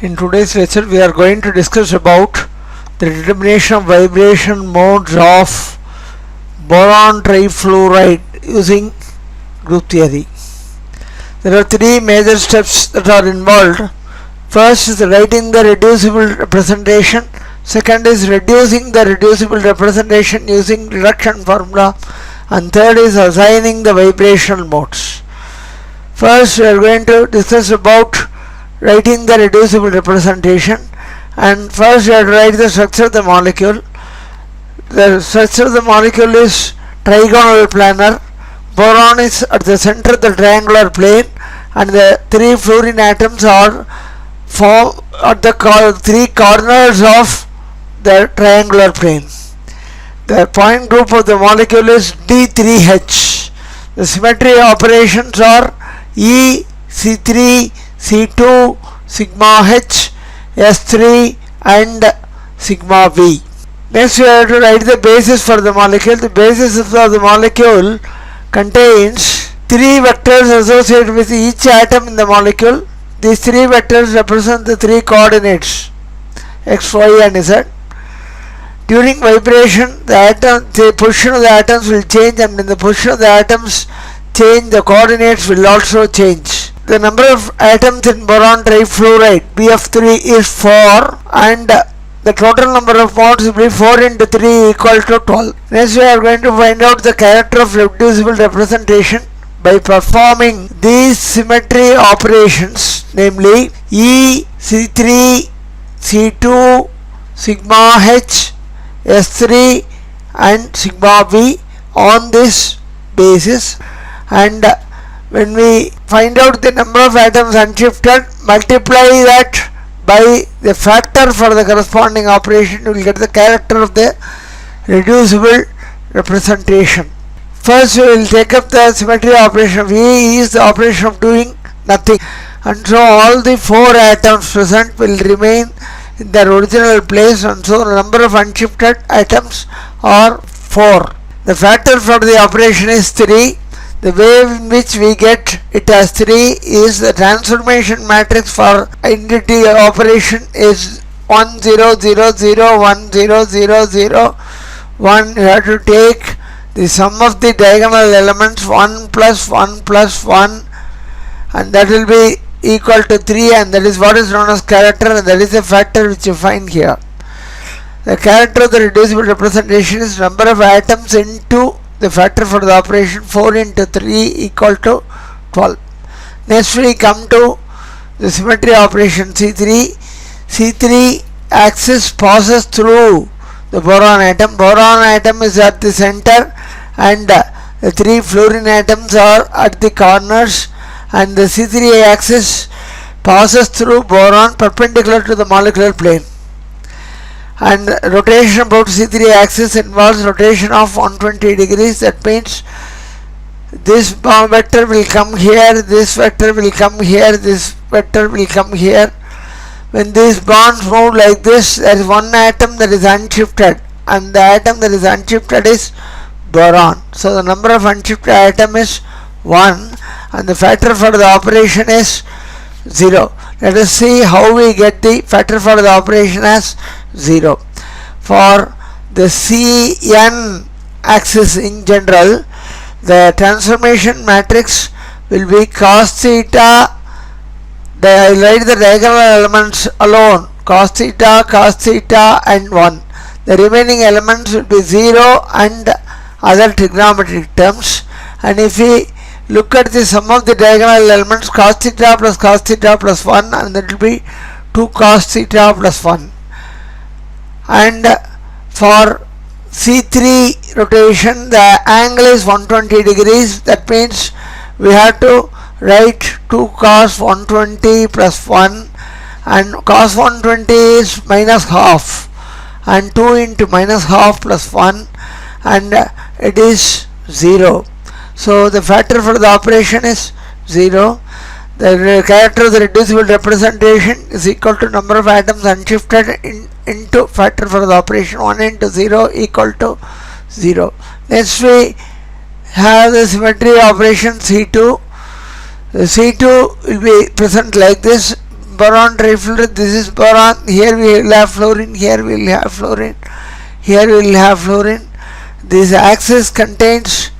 In today's lecture, we are going to discuss about the determination of vibration modes of boron trifluoride using group theory. There are three major steps that are involved. First is writing the reducible representation. Second is reducing the reducible representation using reduction formula. And third is assigning the vibrational modes. First, we are going to discuss about writing the reducible representation, and first we have to write the structure of the molecule. The structure of the molecule is trigonal planar. Boron is at the center of the triangular plane, and the three fluorine atoms are formed at the three corners of the triangular plane. The point group of the molecule is D3H. The symmetry operations are E, C3, C2, sigma H, S3 and sigma V. Next we have to write the basis for the molecule. The basis of the molecule contains three vectors associated with each atom in the molecule. These three vectors represent the three coordinates X, Y and Z. During vibration, the position of the atoms will change, and in the position of the atoms change, the coordinates will also change. The number of atoms in boron trifluoride BF3 is 4, and the total number of modes will be 4 into 3 equal to 12. Next we are going to find out the character of reducible representation by performing these symmetry operations, namely E, C3, C2, sigma H, S3 and sigma V on this basis. And when we find out the number of atoms unshifted, multiply that by the factor for the corresponding operation, you will get the character of the reducible representation. First we will take up the symmetry operation. E is the operation of doing nothing, and so all the 4 atoms present will remain in their original place, and so the number of unshifted atoms are 4. The factor for the operation is 3. The way in which we get it as 3 is the transformation matrix for identity operation is 1 0 0 0 1 0 0 0 1. You have to take the sum of the diagonal elements 1 plus 1 plus 1, and that will be equal to 3, and that is what is known as character, and that is the factor which you find here. The character of the reducible representation is number of atoms into the factor for the operation 4 into 3 equal to 12. Next we come to the symmetry operation C3. C3 axis passes through the boron atom. Boron atom is at the center, and the 3 fluorine atoms are at the corners, and the C3 axis passes through boron perpendicular to the molecular plane. And rotation about C3 axis involves rotation of 120 degrees. That means this vector will come here, this vector will come here, this vector will come here. When these bonds move like this, there is one atom that is unshifted, and the atom that is unshifted is boron. So the number of unshifted atom is 1, and the factor for the operation is 0. Let us see how we get the factor for the operation as 0. For the Cn axis in general, the transformation matrix will be cos theta. I will write the diagonal elements alone, cos theta and 1. The remaining elements will be 0 and other trigonometric terms, and if we look at the sum of the diagonal elements, cos theta plus 1, and that will be 2 cos theta plus 1. And for C3 rotation, the angle is 120 degrees. That means we have to write 2 cos 120 plus 1, and cos 120 is minus half, and 2 into minus half plus 1, and it is 0. So the factor for the operation is 0. The character of the reducible representation is equal to number of atoms unshifted into factor for the operation 1 into 0 equal to 0. Next we have the symmetry operation C2. The C2 will be present like this. boron trifluoride, this is boron, here we will have fluorine, here we will have fluorine, here we will have fluorine. This axis contains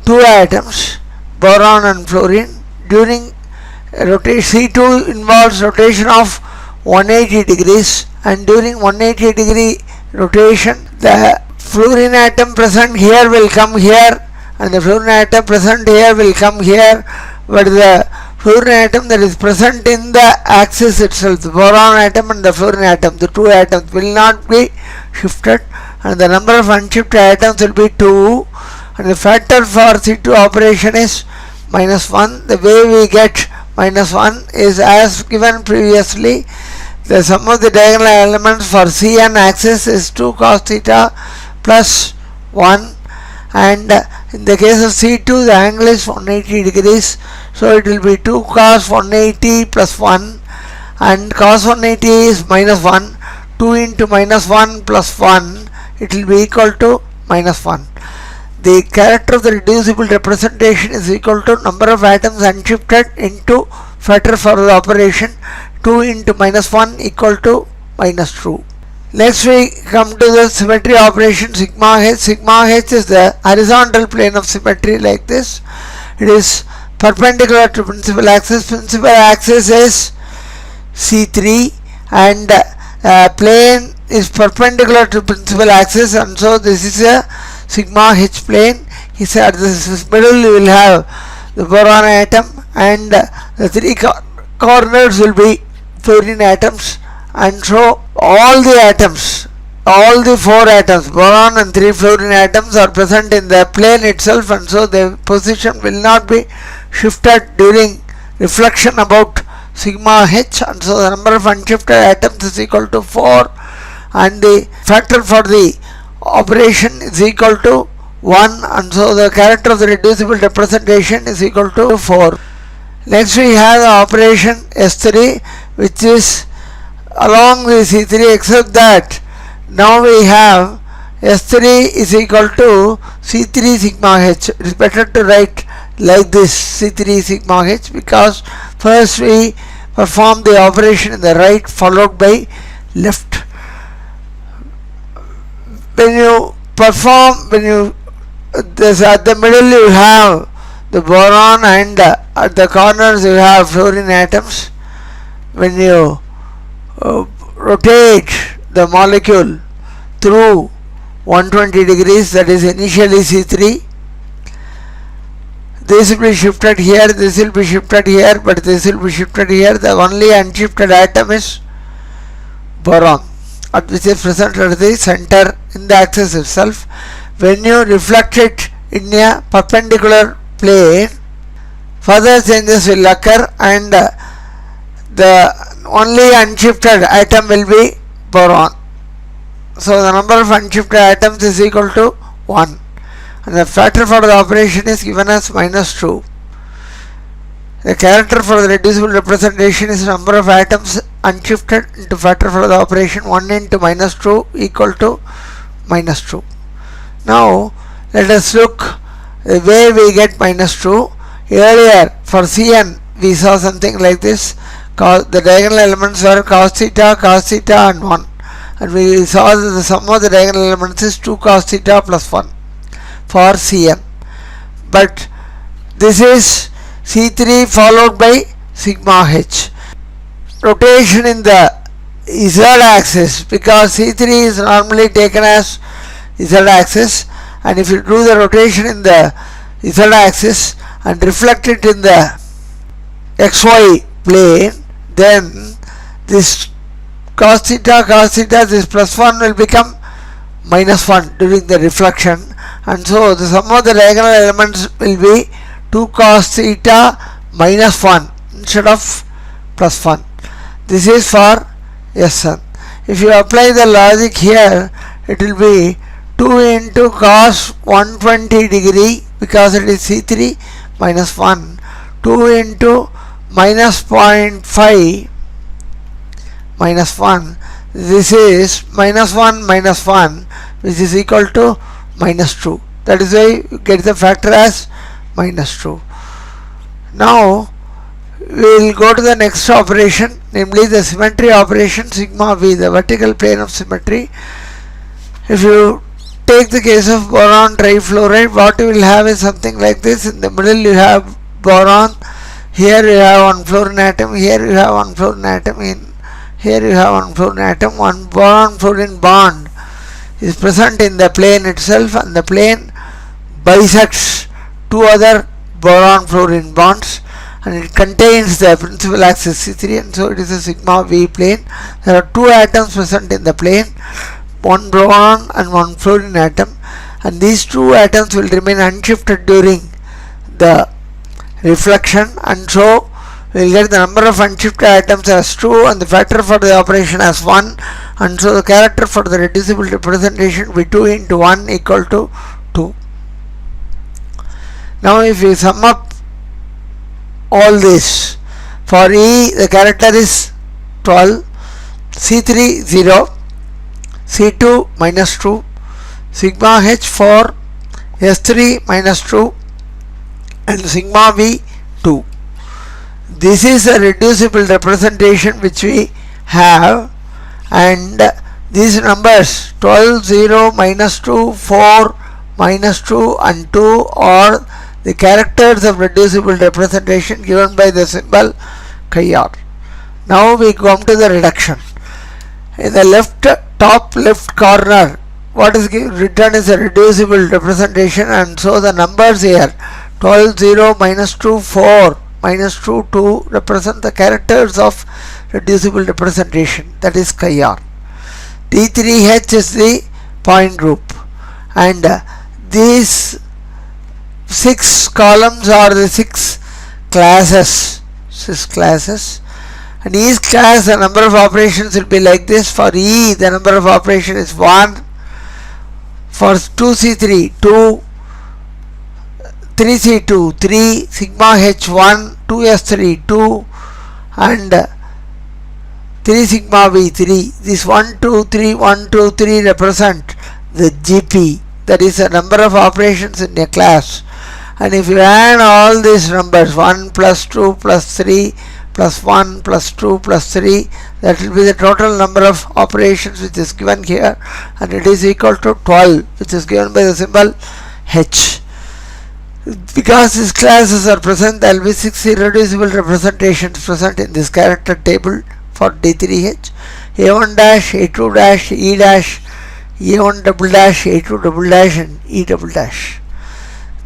two atoms, boron and fluorine. During rotation, C2 involves rotation of 180 degrees, and during 180 degree rotation, the fluorine atom present here will come here, and the fluorine atom present here will come here, but the fluorine atom that is present in the axis itself, the boron atom and the fluorine atom, the two atoms will not be shifted, and the number of unshifted atoms will be 2, and the factor for C2 operation is -1. The way we get -1 is as given previously. The sum of the diagonal elements for Cn axis is 2 cos theta plus 1, and in the case of C2 the angle is 180 degrees, so it will be 2 cos 180 plus 1, and cos 180 is -1. 2 into -1 plus 1, it will be equal to -1. The character of the reducible representation is equal to number of atoms unshifted into factor for the operation. 2 into -1 equal to -2. Next we come to the symmetry operation sigma h. Sigma h is the horizontal plane of symmetry like this. It is perpendicular to principal axis. Principal axis is C3 and plane is perpendicular to principal axis, and so this is a sigma h plane. He said at this middle you will have the boron atom, and the three corners will be fluorine atoms, and so all the atoms, all the 4 atoms, boron and 3 fluorine atoms are present in the plane itself, and so their position will not be shifted during reflection about sigma h, and so the number of unshifted atoms is equal to 4, and the factor for the operation is equal to 1, and so the character of the reducible representation is equal to 4. Next we have the operation S3, which is along the C3, except that now we have S3 is equal to C3 sigma h. It is better to write like this, C3 sigma h, because first we perform the operation in the right followed by left. When you perform, this at the middle you have the boron, and at the corners you have fluorine atoms. When you rotate the molecule through 120 degrees, that is initially C3, this will be shifted here, this will be shifted here, but this will be shifted here. The only unshifted atom is boron, which is present at the center in the axis itself. When you reflect it in a perpendicular plane, further changes will occur, and the only unshifted atom will be boron. So the number of unshifted atoms is equal to 1, and the factor for the operation is given as -2. The character for the reducible representation is number of atoms unshifted into factor for the operation 1 into -2 equal to -2. Now let us look the way we get -2. Earlier for Cn we saw something like this. The diagonal elements are cos theta, and 1, and we saw that the sum of the diagonal elements is 2 cos theta plus 1 for Cn. But this is C3 followed by sigma h. Rotation in the z axis, because C3 is normally taken as z axis, and if you do the rotation in the z axis and reflect it in the xy plane, then this cos theta, this plus 1 will become -1 during the reflection, and so the sum of the diagonal elements will be 2 cos theta minus 1 instead of plus 1. This is for Sn. If you apply the logic here, it will be 2 into cos 120 degree, because it is C3, minus 1, 2 into minus 0.5 minus 1, this is minus 1 minus 1, which is equal to minus 2. That is why you get the factor as minus 2. Now we will go to the next operation. namely the symmetry operation sigma v, the vertical plane of symmetry. If you take the case of boron trifluoride, what you will have is something like this. In the middle you have boron, here you have one fluorine atom, here you have one fluorine atom, here you have one fluorine atom. One boron fluorine bond is present in the plane itself, and the plane bisects two other boron fluorine bonds, and it contains the principal axis C3, and so it is a sigma v plane. There are two atoms present in the plane, one boron and one fluorine atom, and these two atoms will remain unshifted during the reflection, and so we will get the number of unshifted atoms as 2 and the factor for the operation as 1, and so the character for the reducible representation will be 2 into 1 equal to 2. Now if we sum up all this, for E the character is 12, C3 0, C2 minus 2, sigma H for S3 minus 2, and sigma V 2. This is a reducible representation which we have, and these numbers 12, 0, minus 2, 4, minus 2 and 2 are the characters of reducible representation given by the symbol chi r. Now we come to the reduction. In the top left corner, what is written is a reducible representation, and so the numbers here 12, 0, minus 2, 4, minus 2, 2 represent the characters of reducible representation, that is chi r. T3H is the point group, and these 6 columns are the 6 classes, and each class the number of operations will be like this. For E the number of operation is 1, for 2C3 2, 3C2 3, sigma H1, 2S3 2, and 3 sigma V3. This 1, 2, 3, 1, 2, 3 represent the GP, that is the number of operations in a class. And if you add all these numbers 1 plus 2 plus 3 plus 1 plus 2 plus 3, that will be the total number of operations which is given here, and it is equal to 12, which is given by the symbol H. Because these classes are present, there will be 6 irreducible representations present in this character table for D3H: A1 dash, A2 dash, E dash, A1 double dash, A2 double dash, and E double dash.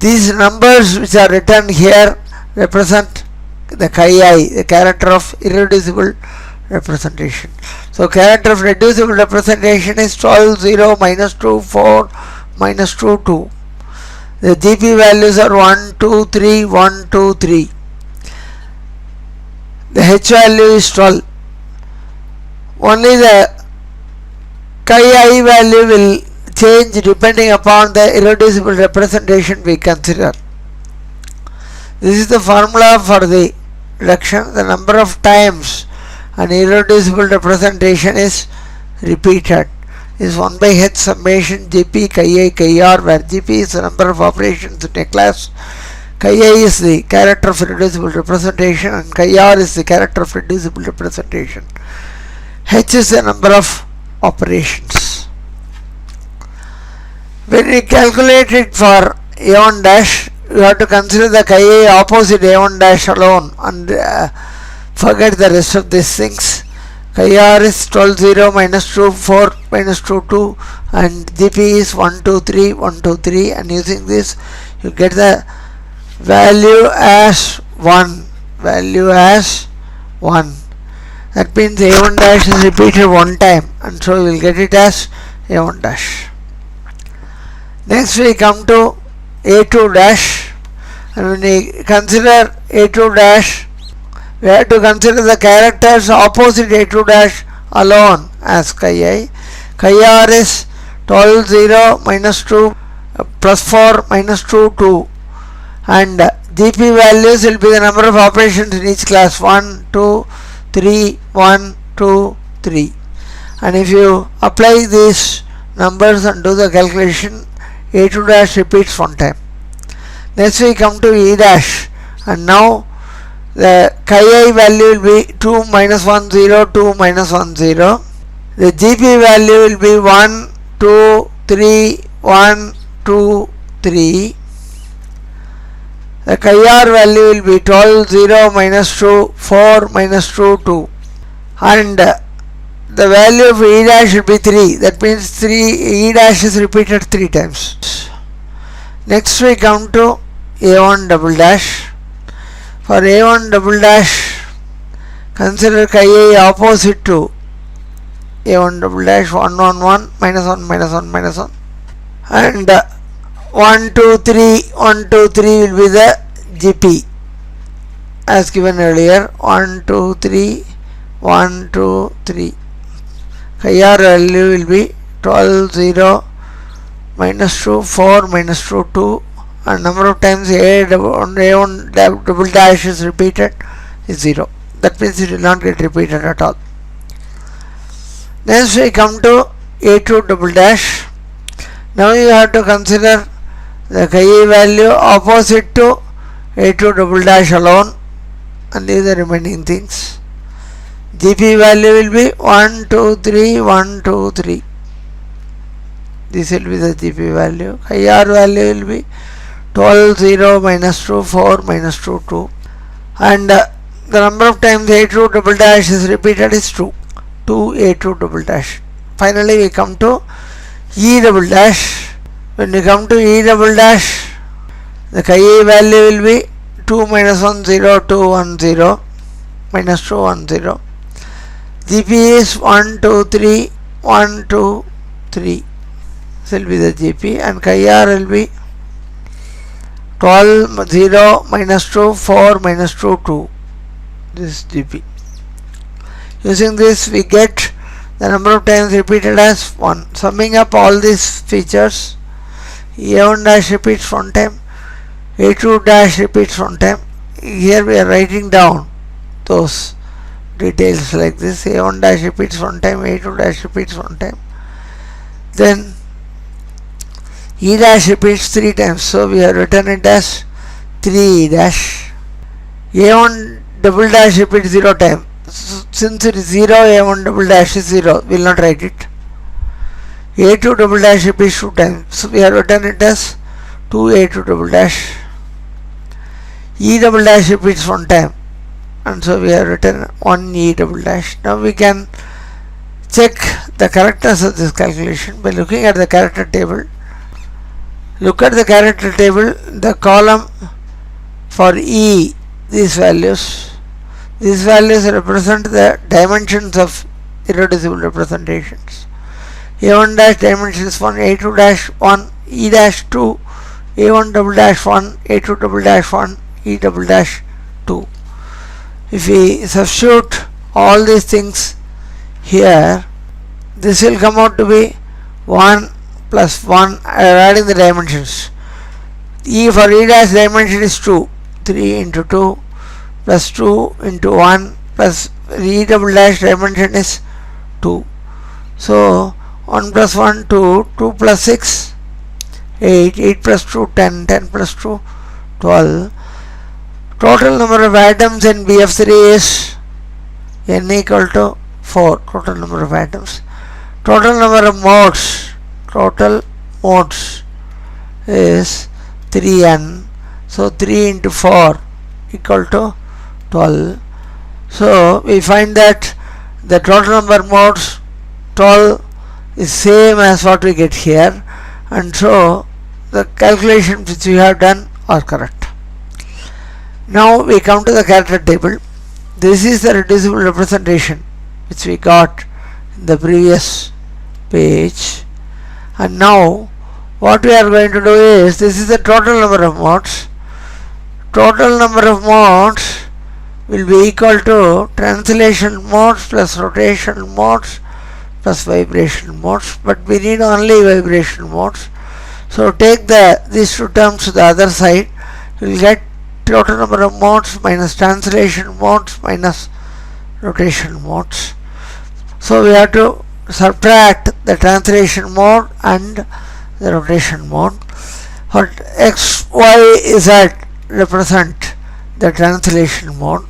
These numbers which are written here represent the chi-I, the character of irreducible representation. So character of reducible representation is 12, 0, minus 2, 4, minus 2, 2. The GP values are 1, 2, 3, 1, 2, 3. The H value is 12. Only the chi-I value will change depending upon the irreducible representation we consider. This is the formula for the reduction. The number of times an irreducible representation is repeated is 1 by H summation GP chi-I chi-R, where GP is the number of operations in a class, chi-I is the character of reducible representation, and chi-R is the character of reducible representation. H is the number of operations. When we calculate it for A1 dash, you have to consider the chi-I opposite A1 dash alone and forget the rest of these things. Chi-R is 12, 0, minus 2, 4, minus 2, 2, and GP is 1, 2, 3, 1, 2, 3, and using this you get the value as 1. That means A1 dash is repeated one time, and so we will get it as A1 dash. Next we come to A2 dash, and when we consider A2 dash, we have to consider the characters opposite A2 dash alone as chi-I. Chi-R is 12, 0, minus 2, plus 4, minus 2, 2, and GP values will be the number of operations in each class, 1, 2, 3, 1, 2, 3. And if you apply these numbers and do the calculation, A2 dash repeats one time. Next we come to E dash, and now the chi I value will be 2 minus 1 0, 2 minus 1 0. The GP value will be 1 2 3 1 2 3. The chi R value will be 12 0 minus 2 4 minus 2 2, and the value of E dash should be 3. That means E dash is repeated 3 times. Next we come to A1 double dash. For A1 double dash, consider chi I opposite to A1 double dash 1 1 1 minus 1 minus 1 minus 1, and 1 2 3 1 2 3 will be the GP as given earlier. 1 2 3 1 2 3. Chi R value will be 12 0 minus 2 4 minus 2 2, and number of times A1 double dash is repeated is 0. That means it will not get repeated at all. Next we come to A2 double dash. Now you have to consider the chi I value opposite to A2 double dash alone and leave the remaining things. GP value will be 1 2 3 1 2 3. This will be the GP value. Chi R value will be 12 0 minus 2 4 minus 2 2, and the number of times A2 double dash is repeated is 2 A2 double dash. Finally we come to E double dash. When we come to E double dash, the chi I value will be 2 minus 1 0 2 1 0 minus 2 1 0. GP is 1 2 3 1 2 3. This will be the GP, and chi R will be 12 0 minus 2 4 minus 2 2. This is GP. Using this we get the number of times repeated as 1. Summing up all these features, A1 dash repeats 1 time, A2 dash repeats 1 time. Here we are writing down those details like this. A1 dash repeats 1 time, A2 dash repeats 1 time. Then E dash repeats 3 times, so we have written it as 3 dash. A1 double dash repeats 0 times. Since it is 0, A1 double dash is 0, we will not write it. A2 double dash repeats 2 times, so we have written it as 2 A2 double dash. E double dash repeats 1 time, and so we have written 1 E double dash. Now we can check the correctness of this calculation by looking at the character table. Look at the character table, the column for E, these values represent the dimensions of irreducible representations. A1 dash dimension is 1, A2 dash 1, E dash 2, A1 double dash 1, A2 double dash 1, E double dash 2. If we substitute all these things here, this will come out to be 1 plus 1, adding the dimensions. E for E dash dimension is 2, 3 into 2 plus 2 into 1 plus E double dash dimension is 2. So 1 plus 1 2, 2 plus 6 8, 8 plus 2 10, 10 plus 2 12. Total number of atoms in BF3 is n equal to 4. Total number of atoms. Total number of modes is 3n. So 3 into 4 equal to 12. So we find that the total number of modes 12 is same as what we get here, and so the calculations which we have done are correct. Now we come to the character table. This is the reducible representation which we got in the previous page, and now what we are going to do is, this is the total number of modes. Total number of modes will be equal to translation modes plus rotation modes plus vibration modes, but we need only vibration modes. So take these two terms to the other side, you will get total number of modes minus translation modes minus rotation modes. So we have to subtract the translation mode and the rotation mode. What x, y, z represent the translation mode.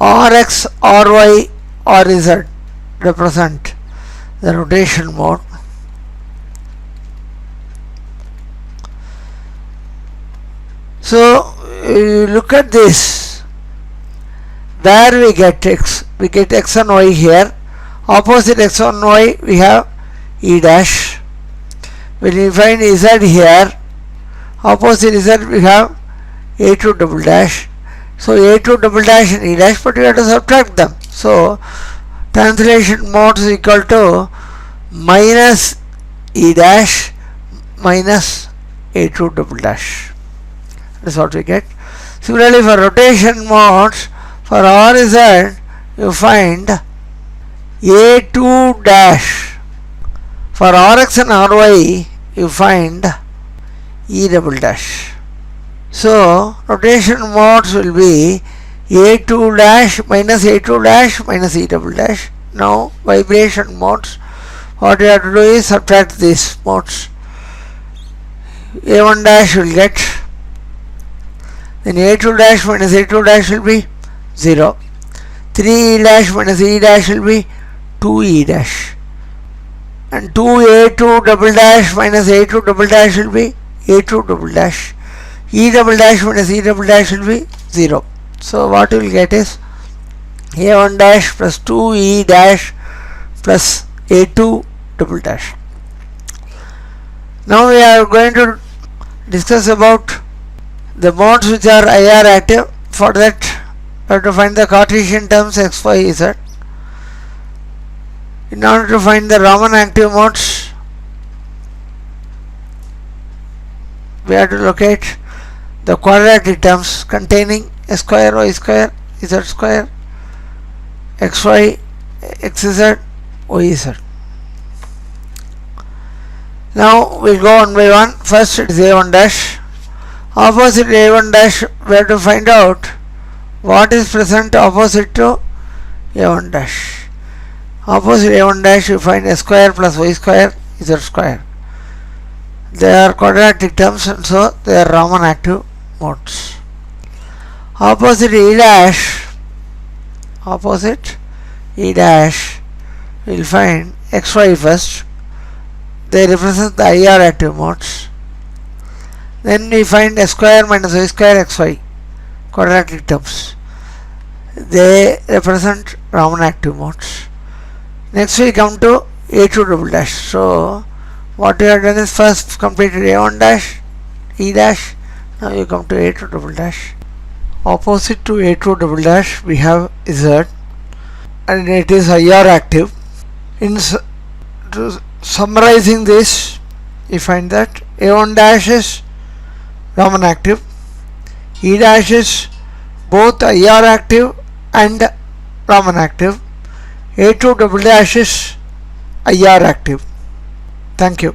Rx, Ry, Rz represent the rotation mode. So you look at this, where we get x and y here. Opposite x and y we have E dash. When we find z here, opposite z we have A2 double dash. So A2 double dash and E dash, but we have to subtract them. So translation mode is equal to minus E dash minus A2 double dash. That's what we get. Similarly, for rotation modes, for RZ you find A2 dash. For Rx and Ry you find E double dash. So rotation modes will be A2 dash minus A2 dash minus E double dash. Now vibration modes, what you have to do is subtract these modes. A1 dash will get, then A2 dash minus A2 dash will be 0. 3E dash minus E dash will be 2E dash. And 2A2 double dash minus A2 double dash will be A2 double dash. E double dash minus E double dash will be 0. So what you will get is A1 dash plus 2E dash plus A2 double dash. Now we are going to discuss about the modes which are IR active. For that we have to find the Cartesian terms x, y, z. In order to find the Raman active modes, we have to locate the quadratic terms containing x square, y square, z square, xy, xz, yz. Now we'll go one by one. First it is A1 dash. Opposite A1 dash, we have to find out what is present opposite to A1 dash. Opposite A1 dash you find x square plus y square, z square. They are quadratic terms and so they are Raman active modes. Opposite E dash, we will find xy first. They represent the IR active modes. Then we find x square minus y square xy, quadratic terms. They represent Raman active modes. Next we come to A2 double dash. So what we have done is first completed A1 dash, E dash. Now you come to A2 double dash. Opposite to A2 double dash we have Z, and it is IR active. Summarizing this, you find that A1 dash is Raman active, E dash is both IR active and Raman active, A2 double dash is IR active. Thank you.